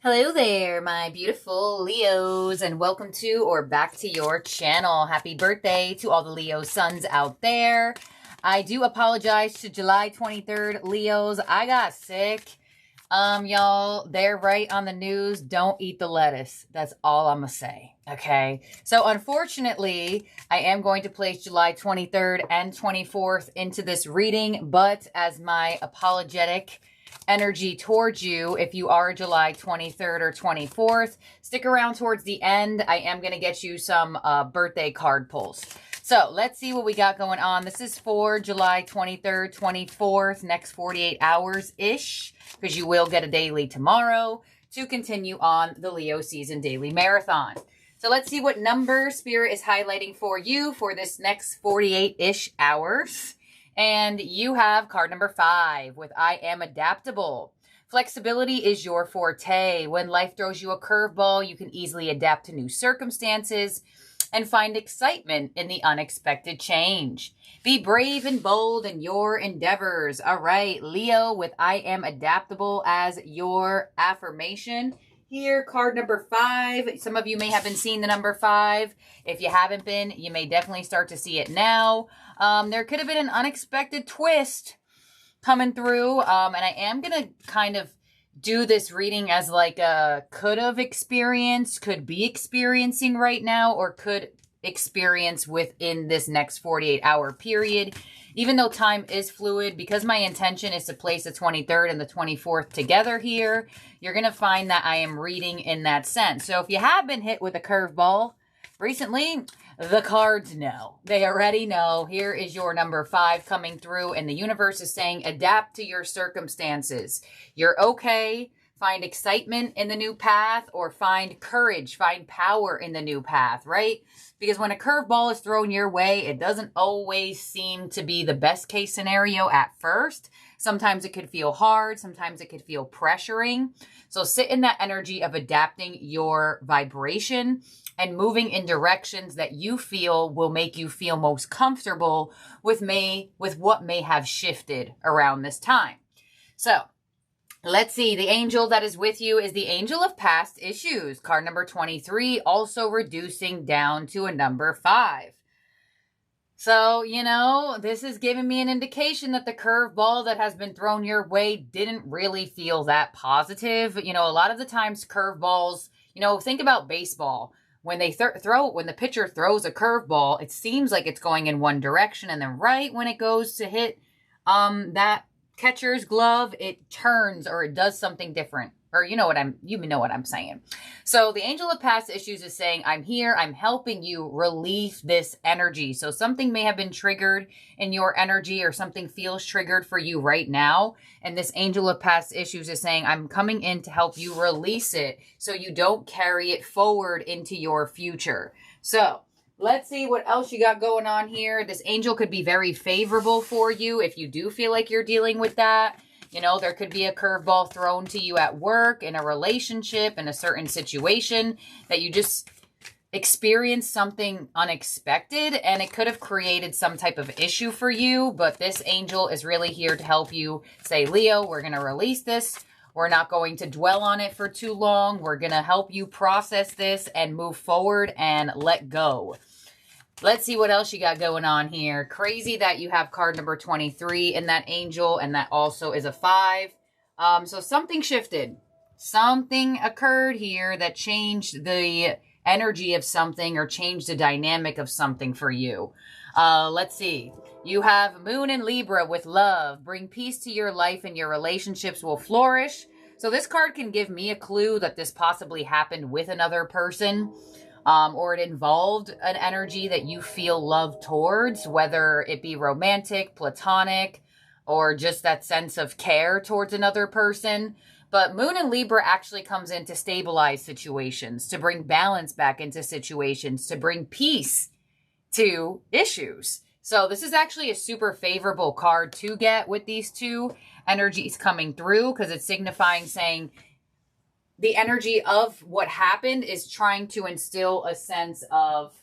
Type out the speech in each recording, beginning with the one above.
Hello there, my beautiful Leos, and welcome to or back to your channel. Happy birthday to all the Leo suns out there. I do apologize to July 23rd Leos. I got sick. Y'all, they're right on the news. Don't eat the lettuce. That's all I'm gonna say. Okay. So unfortunately, I am going to place July 23rd and 24th into this reading, but as my apologetic energy towards you, if you are July 23rd or 24th, stick around towards the end. I am going to get you some birthday card pulls. So let's see what we got going on. This is for July 23rd, 24th, next 48 hours-ish, because you will get a daily tomorrow to continue on the Leo season daily marathon. So let's see what number Spirit is highlighting for you for this next 48-ish hours. And you have card number 5 with I am adaptable. Flexibility is your forte. When life throws you a curveball, you can easily adapt to new circumstances and find excitement in the unexpected change. Be brave and bold in your endeavors. All right, Leo with I am adaptable as your affirmation. Here, card number 5. Some of you may have been seeing the number 5. If you haven't been, you may definitely start to see it now. There could have been an unexpected twist coming through. And I am going to kind of do this reading as like a could have experienced, could be experiencing right now, or could experience within this next 48-hour period. Even though time is fluid, because my intention is to place the 23rd and the 24th together here, you're going to find that I am reading in that sense. So if you have been hit with a curveball recently, the cards know. They already know. Here is your number 5 coming through, and the universe is saying adapt to your circumstances. You're okay. Find excitement in the new path, or find courage, find power in the new path, right? Because when a curveball is thrown your way, it doesn't always seem to be the best case scenario at first. Sometimes it could feel hard. Sometimes it could feel pressuring. So sit in that energy of adapting your vibration and moving in directions that you feel will make you feel most comfortable with what may have shifted around this time. So let's see. The angel that is with you is the angel of past issues. Card number 23, also reducing down to a number 5. So, this is giving me an indication that the curveball that has been thrown your way didn't really feel that positive. A lot of the times curveballs, think about baseball. When they when the pitcher throws a curveball, it seems like it's going in one direction, and then right when it goes to hit that catcher's glove, it turns or it does something different. Or you know what I'm saying. So the angel of past issues is saying, I'm here, I'm helping you release this energy. So something may have been triggered in your energy, or something feels triggered for you right now. And this angel of past issues is saying, I'm coming in to help you release it so you don't carry it forward into your future. So let's see what else you got going on here. This angel could be very favorable for you if you do feel like you're dealing with that. There could be a curveball thrown to you at work, in a relationship, in a certain situation, that you just experienced something unexpected, and it could have created some type of issue for you. But this angel is really here to help you say, Leo, we're going to release this. We're not going to dwell on it for too long. We're going to help you process this and move forward and let go. Let's see what else you got going on here. Crazy that you have card number 23 in that angel, and that also is a 5. So something shifted. Something occurred here that changed the energy of something, or changed the dynamic of something for you. Let's see. You have Moon and Libra with love. Bring peace to your life, and your relationships will flourish. So this card can give me a clue that this possibly happened with another person. Or it involved an energy that you feel love towards, whether it be romantic, platonic, or just that sense of care towards another person. But Moon and Libra actually comes in to stabilize situations, to bring balance back into situations, to bring peace to issues. So this is actually a super favorable card to get with these two energies coming through, because it's signifying, saying, the energy of what happened is trying to instill a sense of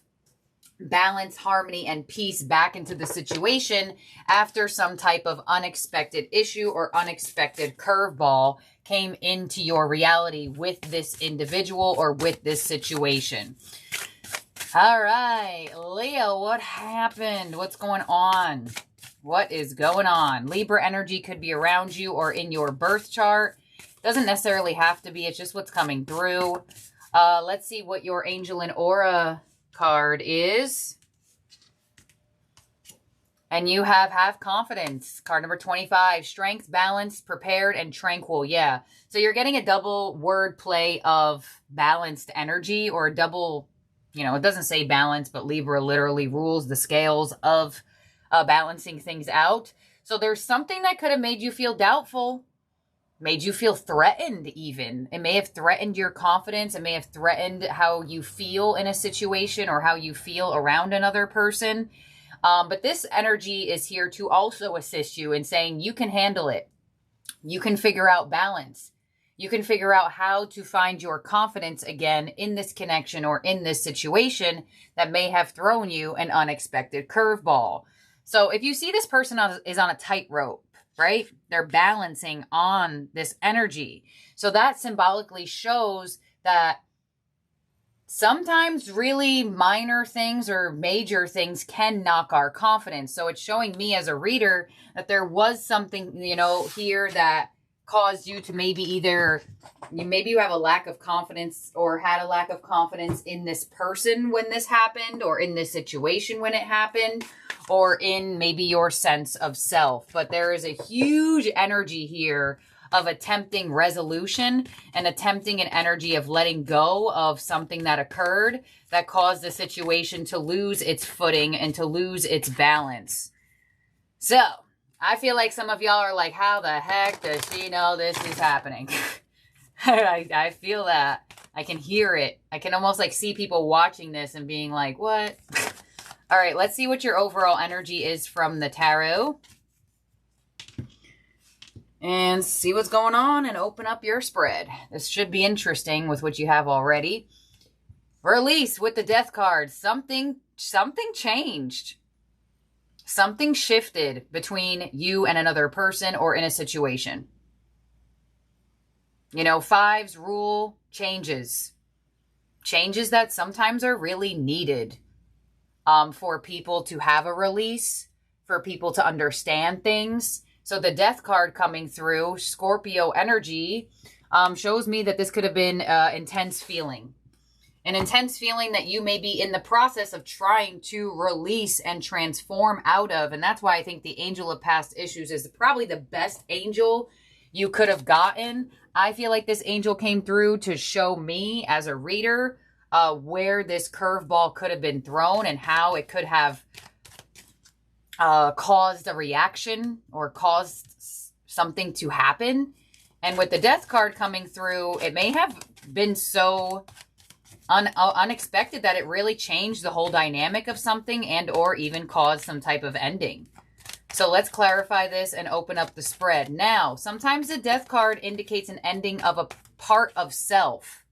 balance, harmony, and peace back into the situation after some type of unexpected issue or unexpected curveball came into your reality with this individual or with this situation. All right, Leo, what happened? What's going on? What is going on? Libra energy could be around you or in your birth chart. Doesn't necessarily have to be. It's just what's coming through. Let's see what your angel and aura card is. And you have confidence. Card number 25. Strength, balance, prepared, and tranquil. Yeah. So you're getting a double word play of balanced energy, or a double, you know, it doesn't say balance, but Libra literally rules the scales of balancing things out. So there's something that could have made you feel doubtful, made you feel threatened even. It may have threatened your confidence. It may have threatened how you feel in a situation or how you feel around another person. But this energy is here to also assist you in saying you can handle it. You can figure out balance. You can figure out how to find your confidence again in this connection or in this situation that may have thrown you an unexpected curveball. So if you see this person is on a tightrope, right? They're balancing on this energy. So that symbolically shows that sometimes really minor things or major things can knock our confidence. So it's showing me as a reader that there was something, you know, here that caused you to maybe either, maybe you have a lack of confidence or had a lack of confidence in this person when this happened, or in this situation when it happened, or in maybe your sense of self. But there is a huge energy here of attempting resolution and attempting an energy of letting go of something that occurred that caused the situation to lose its footing and to lose its balance. So I feel like some of y'all are like, how the heck does she know this is happening? I feel that. I can hear it. I can almost like see people watching this and being like, what? All right, let's see what your overall energy is from the tarot. And see what's going on and open up your spread. This should be interesting with what you have already. Release with the Death card. Something changed. Something shifted between you and another person or in a situation. You know, fives rule changes. Changes that sometimes are really needed for people to have a release, for people to understand things. So the Death card coming through, Scorpio energy, shows me that this could have been intense feeling. An intense feeling that you may be in the process of trying to release and transform out of. And that's why I think the Angel of Past Issues is probably the best angel you could have gotten. I feel like this angel came through to show me as a reader where this curveball could have been thrown and how it could have caused a reaction or caused something to happen. And with the Death card coming through, it may have been so unexpected that it really changed the whole dynamic of something and or even caused some type of ending. So let's clarify this and open up the spread. Now, sometimes the Death card indicates an ending of a part of self.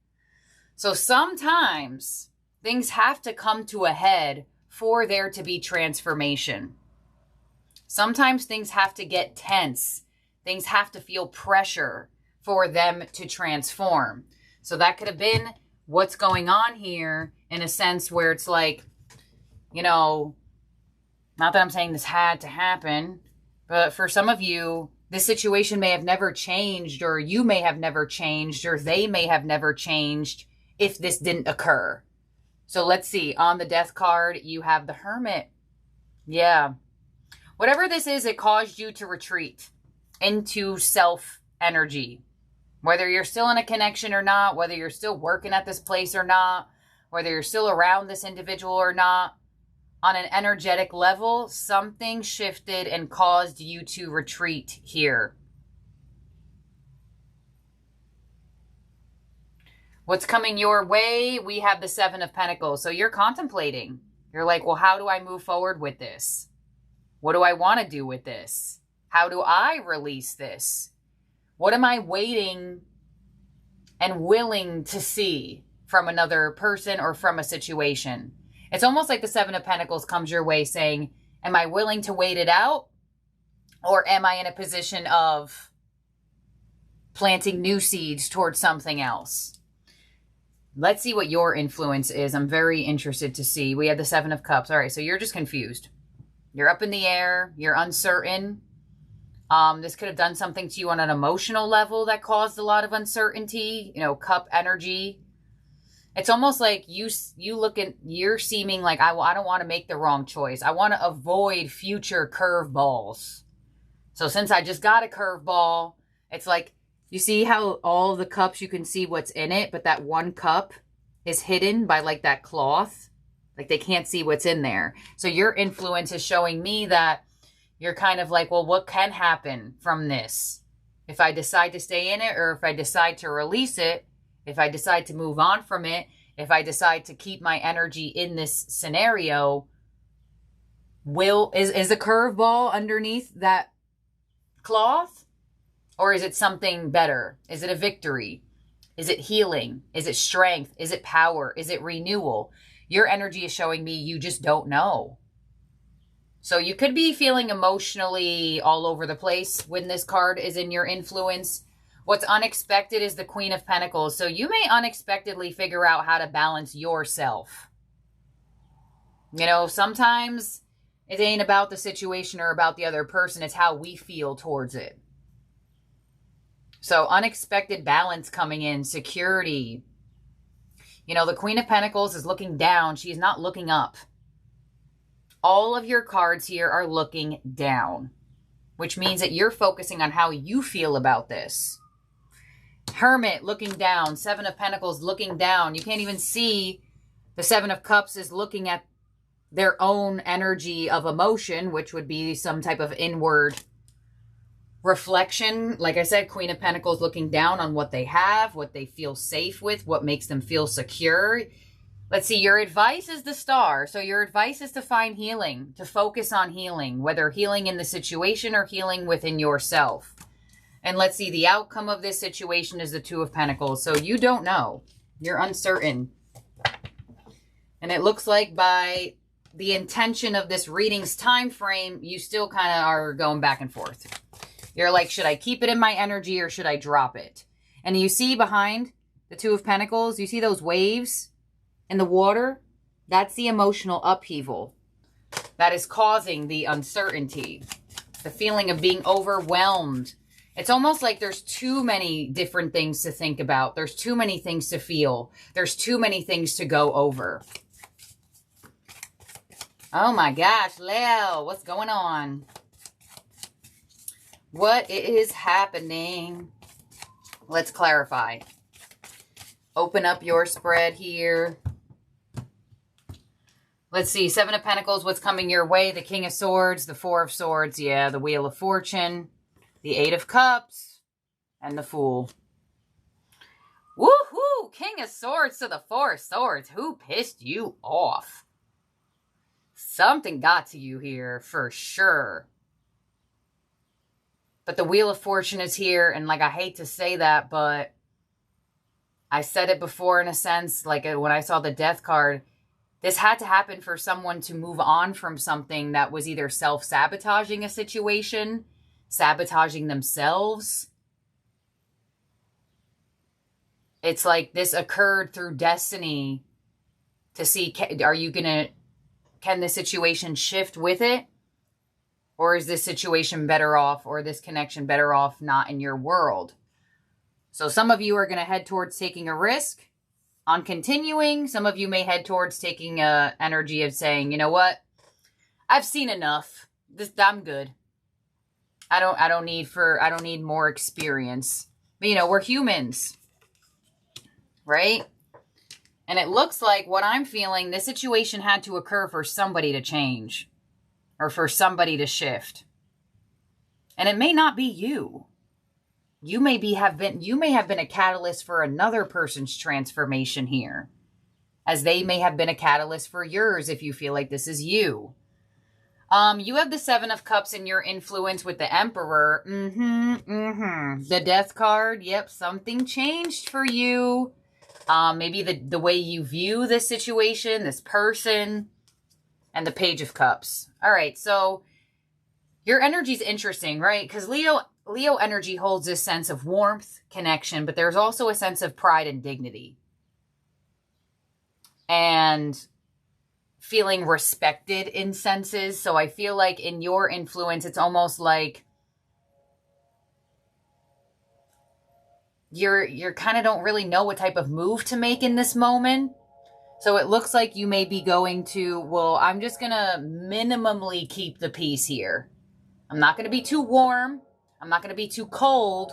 So sometimes things have to come to a head for there to be transformation. Sometimes things have to get tense. Things have to feel pressure for them to transform. So that could have been what's going on here in a sense where it's like, you know, not that I'm saying this had to happen, but for some of you, this situation may have never changed, or you may have never changed, or they may have never changed if this didn't occur. So let's see. On the Death card, you have the Hermit. Yeah. Whatever this is, it caused you to retreat into self energy. Whether you're still in a connection or not, whether you're still working at this place or not, whether you're still around this individual or not, on an energetic level, something shifted and caused you to retreat here. What's coming your way? We have the Seven of Pentacles. So you're contemplating. You're like, well, how do I move forward with this? What do I want to do with this? How do I release this? What am I waiting and willing to see from another person or from a situation? It's almost like the Seven of Pentacles comes your way saying, am I willing to wait it out? Or am I in a position of planting new seeds towards something else? Let's see what your influence is. I'm very interested to see. We have the Seven of Cups. All right, so you're just confused. You're up in the air. You're uncertain. This could have done something to you on an emotional level that caused a lot of uncertainty. You know, cup energy. It's almost like you're seeming like, I don't want to make the wrong choice. I want to avoid future curveballs. So since I just got a curveball, it's like, you see how all the cups, you can see what's in it, but that one cup is hidden by like that cloth. Like they can't see what's in there. So your influence is showing me that you're kind of like, well, what can happen from this? If I decide to stay in it, or if I decide to release it, if I decide to move on from it, if I decide to keep my energy in this scenario, is a curveball underneath that cloth? Or is it something better? Is it a victory? Is it healing? Is it strength? Is it power? Is it renewal? Your energy is showing me you just don't know. So you could be feeling emotionally all over the place when this card is in your influence. What's unexpected is the Queen of Pentacles. So you may unexpectedly figure out how to balance yourself. You know, sometimes it ain't about the situation or about the other person. It's how we feel towards it. So unexpected balance coming in, security. You know, the Queen of Pentacles is looking down. She's not looking up. All of your cards here are looking down, which means that you're focusing on how you feel about this. Hermit looking down. Seven of Pentacles looking down. You can't even see the Seven of Cups is looking at their own energy of emotion, which would be some type of inward reflection. Like I said, Queen of Pentacles looking down on what they have, what they feel safe with, what makes them feel secure. Let's see, your advice is the Star. So your advice is to find healing, to focus on healing, whether healing in the situation or healing within yourself. And let's see, the outcome of this situation is the Two of Pentacles. So you don't know. You're uncertain. And it looks like by the intention of this reading's time frame, you still kind of are going back and forth. You're like, should I keep it in my energy or should I drop it? And you see behind the Two of Pentacles, you see those waves in the water? That's the emotional upheaval that is causing the uncertainty, the feeling of being overwhelmed. It's almost like there's too many different things to think about. There's too many things to feel. There's too many things to go over. Oh my gosh, Leo, what's going on? What is happening? Let's clarify. Open up your spread here. Let's see. Seven of Pentacles, what's coming your way? The King of Swords, the Four of Swords, yeah, the Wheel of Fortune, the Eight of Cups, and the Fool. Woohoo! King of Swords to the Four of Swords. Who pissed you off? Something got to you here for sure. But the Wheel of Fortune is here, and like, I hate to say that, but I said it before in a sense, like when I saw the Death card, this had to happen for someone to move on from something that was either self-sabotaging a situation, sabotaging themselves. It's like this occurred through destiny to see, can the situation shift with it? Or is this situation better off, or this connection better off not in your world? So some of you are going to head towards taking a risk on continuing. Some of you may head towards taking a energy of saying, you know what? I've seen enough. I'm good. I don't need more experience. But you know, we're humans. Right? And it looks like what I'm feeling, this situation had to occur for somebody to change. Or for somebody to shift. And it may not be you. You may have been a catalyst for another person's transformation here. As they may have been a catalyst for yours if you feel like this is you. You have the Seven of Cups in your influence with the Emperor. The Death card. Yep, something changed for you. Maybe the way you view this situation, this person, and the Page of Cups. All right, so your energy is interesting, right? Because Leo energy holds this sense of warmth, connection, but there's also a sense of pride and dignity. And feeling respected in senses. So I feel like in your influence, it's almost like you're kind of don't really know what type of move to make in this moment. So it looks like you may be going to, well, I'm just going to minimally keep the peace here. I'm not going to be too warm. I'm not going to be too cold.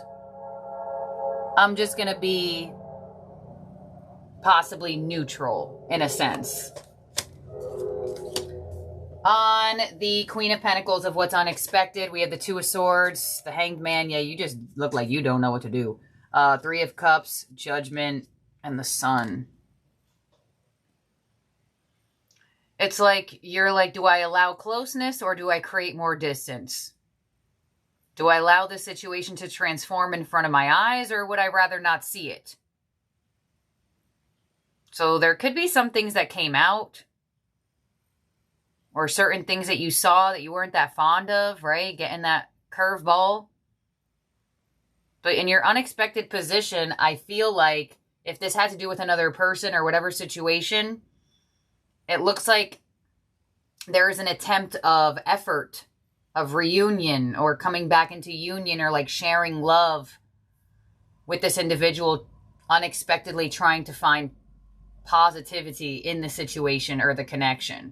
I'm just going to be possibly neutral in a sense. On the Queen of Pentacles of what's unexpected, we have the Two of Swords, the Hanged Man. Yeah, you just look like you don't know what to do. Three of Cups, Judgment, and the Sun. It's like, you're like, do I allow closeness or do I create more distance? Do I allow this situation to transform in front of my eyes or would I rather not see it? So there could be some things that came out or certain things that you saw that you weren't that fond of, right? Getting that curveball. But in your unexpected position, I feel like if this had to do with another person or whatever situation, it looks like there's an attempt of effort, of reunion, or coming back into union, or like sharing love with this individual, unexpectedly trying to find positivity in the situation or the connection.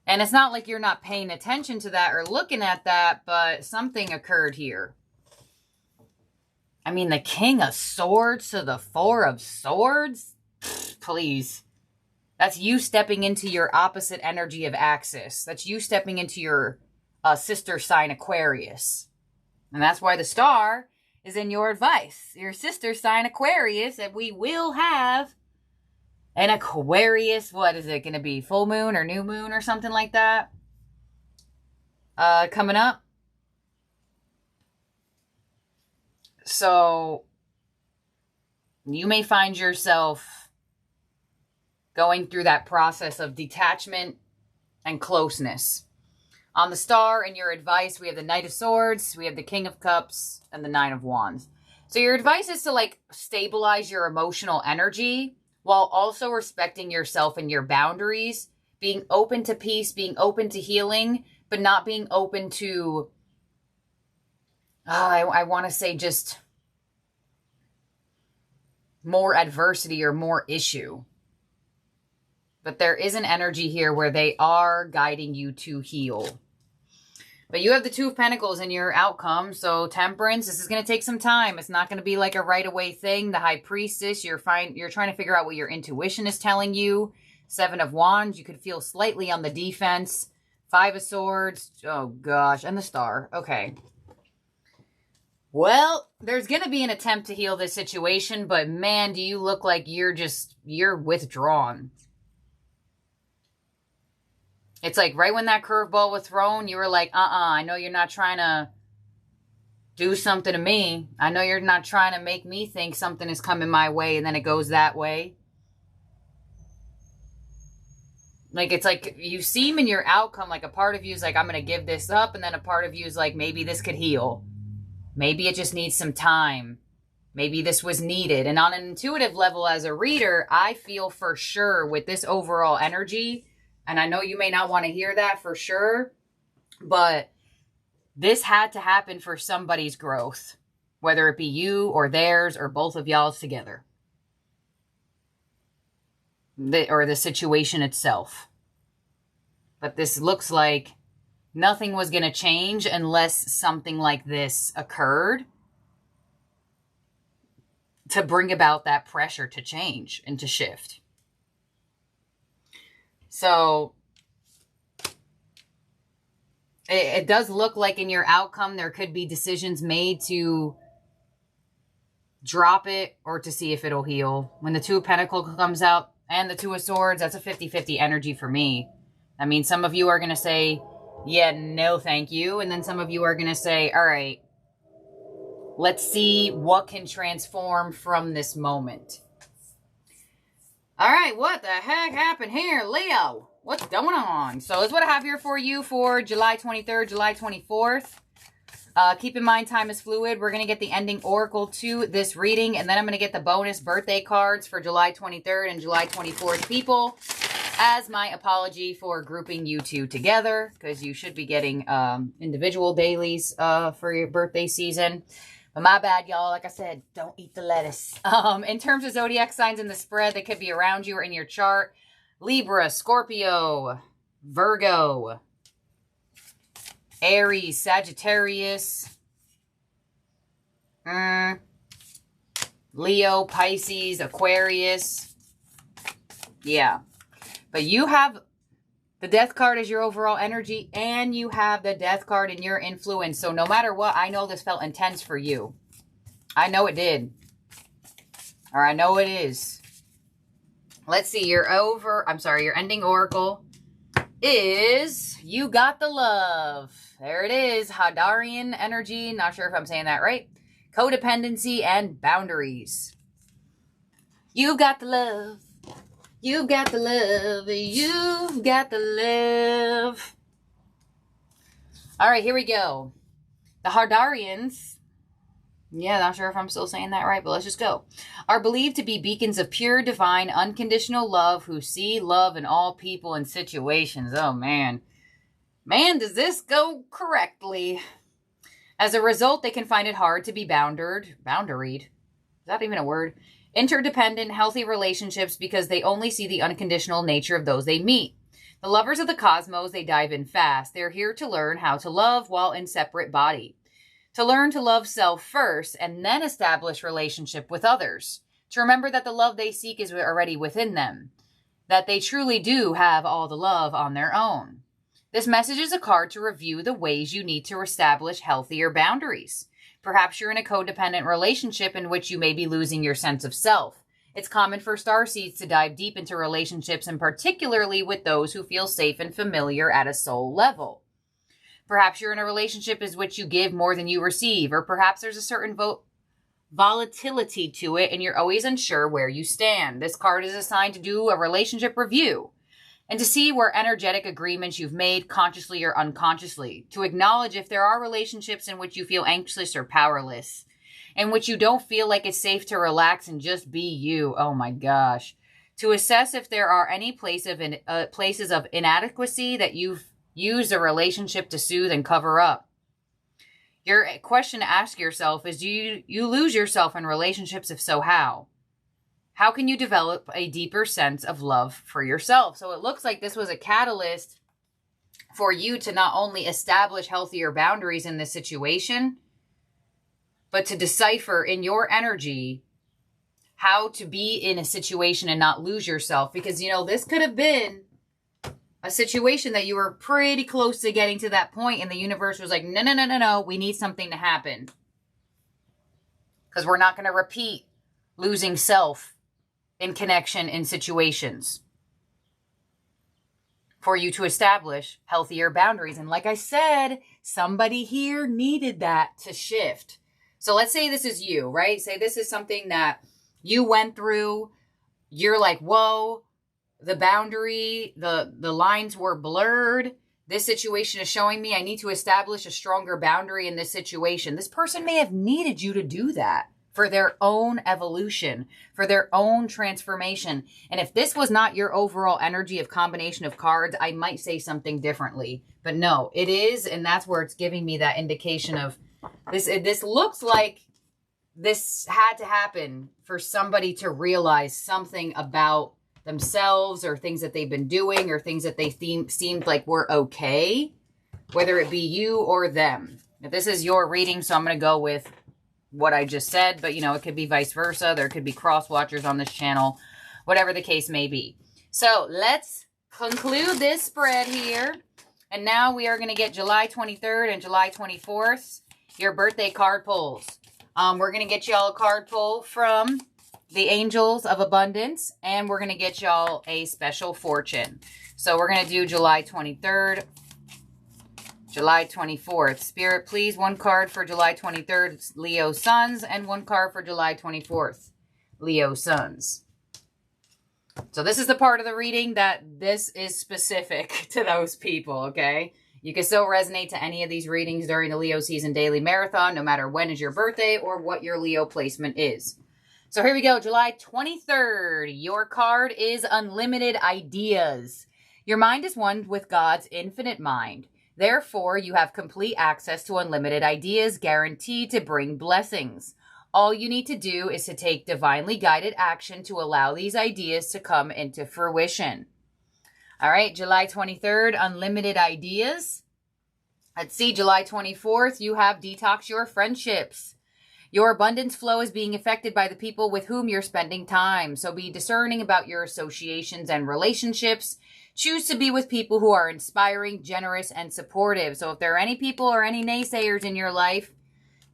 And it's not like you're not paying attention to that or looking at that, but something occurred here. I mean, the King of Swords to the Four of Swords? Please. That's you stepping into your opposite energy of Axis. That's you stepping into your sister sign Aquarius. And that's why the star is in your advice. Your sister sign Aquarius, and we will have an Aquarius, what is it going to be? Full moon or new moon or something like that? Coming up. So you may find yourself going through that process of detachment and closeness. On the star in your advice, we have the Knight of Swords, we have the King of Cups, and the Nine of Wands. So your advice is to like stabilize your emotional energy while also respecting yourself and your boundaries, being open to peace, being open to healing, but not being open to, I want to say just more adversity or more issue. But there is an energy here where they are guiding you to heal. But you have the Two of Pentacles in your outcome. So Temperance, this is going to take some time. It's not going to be like a right away thing. The High Priestess, you're trying to figure out what your intuition is telling you. Seven of Wands, you could feel slightly on the defense. Five of Swords, oh gosh, and the Star. Okay. Well, there's going to be an attempt to heal this situation, but man, do you look like you're withdrawn. It's like right when that curveball was thrown, you were like, I know you're not trying to do something to me. I know you're not trying to make me think something is coming my way and then it goes that way. Like, it's like you seem in your outcome like a part of you is like, I'm going to give this up. And then a part of you is like, maybe this could heal. Maybe it just needs some time. Maybe this was needed. And on an intuitive level as a reader, I feel for sure with this overall energy, and I know you may not want to hear that for sure, but this had to happen for somebody's growth, whether it be you or theirs or both of y'all's together. Or the situation itself. But this looks like nothing was going to change unless something like this occurred to bring about that pressure to change and to shift. So it does look like in your outcome there could be decisions made to drop it or to see if it'll heal. When the Two of Pentacles comes out and the Two of Swords, that's a 50-50 energy for me. I mean, some of you are going to say, yeah, no, thank you. And then some of you are going to say, all right, let's see what can transform from this moment. All right, what the heck happened here, Leo? What's going on? So this is what I have here for you for July 23rd, July 24th. Keep in mind, time is fluid. We're going to get the ending oracle to this reading, and then I'm going to get the bonus birthday cards for July 23rd and July 24th people as my apology for grouping you two together, because you should be getting individual dailies for your birthday season. But my bad, y'all. Like I said, don't eat the lettuce. In terms of zodiac signs in the spread that could be around you or in your chart, Libra, Scorpio, Virgo, Aries, Sagittarius, Leo, Pisces, Aquarius. Yeah. But you have the death card as your overall energy, and you have the death card in your influence. So no matter what, I know this felt intense for you. I know it did. Or I know it is. Let's see, your ending oracle is you got the love. There it is. Hadarian energy. Not sure if I'm saying that right. Codependency and boundaries. You got the love. You got the love. You've got the love. All right, here we go. The Hadarians, yeah, not sure if I'm still saying that right, but let's just go, are believed to be beacons of pure, divine, unconditional love who see love in all people and situations. Oh, man. Man, does this go correctly? As a result, they can find it hard to be boundaried. Is that even a word? Interdependent, healthy relationships because they only see the unconditional nature of those they meet. The lovers of the cosmos, they dive in fast. They're here to learn how to love while in separate body. To learn to love self first and then establish relationship with others. To remember that the love they seek is already within them. That they truly do have all the love on their own. This message is a card to review the ways you need to establish healthier boundaries. Perhaps you're in a codependent relationship in which you may be losing your sense of self. It's common for starseeds to dive deep into relationships, and particularly with those who feel safe and familiar at a soul level. Perhaps you're in a relationship in which you give more than you receive, or perhaps there's a certain volatility to it and you're always unsure where you stand. This card is assigned to do a relationship review and to see where energetic agreements you've made consciously or unconsciously, to acknowledge if there are relationships in which you feel anxious or powerless, in which you don't feel like it's safe to relax and just be you. Oh my gosh. To assess if there are any places of inadequacy that you've used a relationship to soothe and cover up. Your question to ask yourself is, do you lose yourself in relationships? If so, how? How can you develop a deeper sense of love for yourself? So it looks like this was a catalyst for you to not only establish healthier boundaries in this situation, but to decipher in your energy how to be in a situation and not lose yourself. Because, you know, this could have been a situation that you were pretty close to getting to that point and the universe was like, no, no, no, no, no, we need something to happen. Because we're not going to repeat losing self in connection in situations for you to establish healthier boundaries. And like I said, somebody here needed that to shift. So let's say this is you, right? Say this is something that you went through. You're like, whoa, the boundary, the lines were blurred. This situation is showing me I need to establish a stronger boundary in this situation. This person may have needed you to do that for their own evolution, for their own transformation. And if this was not your overall energy of combination of cards, I might say something differently. But no, it is, and that's where it's giving me that indication of this. This looks like this had to happen for somebody to realize something about themselves or things that they've been doing or things that they seemed like were okay, whether it be you or them. If this is your reading, so I'm going to go with what I just said, but you know, it could be vice versa. There could be cross watchers on this channel, whatever the case may be. So let's conclude this spread here. And now we are going to get July 23rd and July 24th, your birthday card pulls. We're going to get y'all a card pull from the Angels of Abundance, and we're going to get y'all a special fortune. So we're going to do July 23rd, July 24th. Spirit, please, one card for July 23rd, Leo Suns, and one card for July 24th, Leo Suns. So this is the part of the reading that this is specific to those people, okay? You can still resonate to any of these readings during the Leo season daily marathon, no matter when is your birthday or what your Leo placement is. So here we go, July 23rd. Your card is Unlimited Ideas. Your mind is one with God's infinite mind. Therefore, you have complete access to unlimited ideas guaranteed to bring blessings. All you need to do is to take divinely guided action to allow these ideas to come into fruition. All right, July 23rd, Unlimited Ideas. Let's see, July 24th, you have Detox Your Friendships. Your abundance flow is being affected by the people with whom you're spending time. So be discerning about your associations and relationships. Choose to be with people who are inspiring, generous, and supportive. So if there are any people or any naysayers in your life,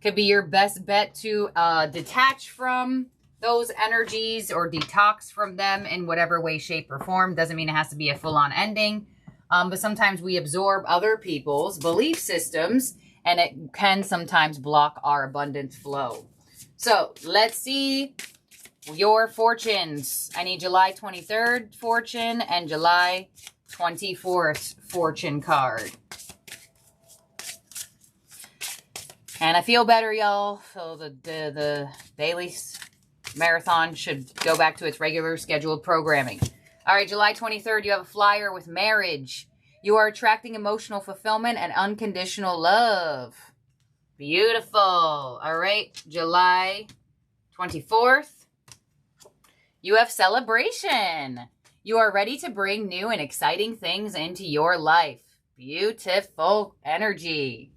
could be your best bet to detach from those energies or detox from them in whatever way, shape, or form. Doesn't mean it has to be a full-on ending. But sometimes we absorb other people's belief systems, and it can sometimes block our abundance flow. So let's see your fortunes. I need July 23rd fortune and July 24th fortune card. And I feel better, y'all. So the daily marathon should go back to its regular scheduled programming. All right, July 23rd, you have a flyer with marriage. You are attracting emotional fulfillment and unconditional love. Beautiful. All right, July 24th, you have celebration. You are ready to bring new and exciting things into your life. Beautiful energy.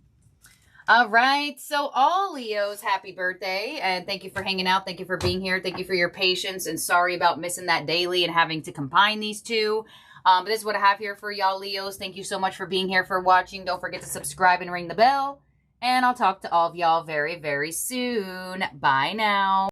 All right, so all Leos, happy birthday, and thank you for hanging out. Thank you for being here. Thank you for your patience, and sorry about missing that daily and having to combine these two. But this is what I have here for y'all Leos. Thank you so much for being here, for watching. Don't forget to subscribe and ring the bell, and I'll talk to all of y'all very, very soon. Bye now.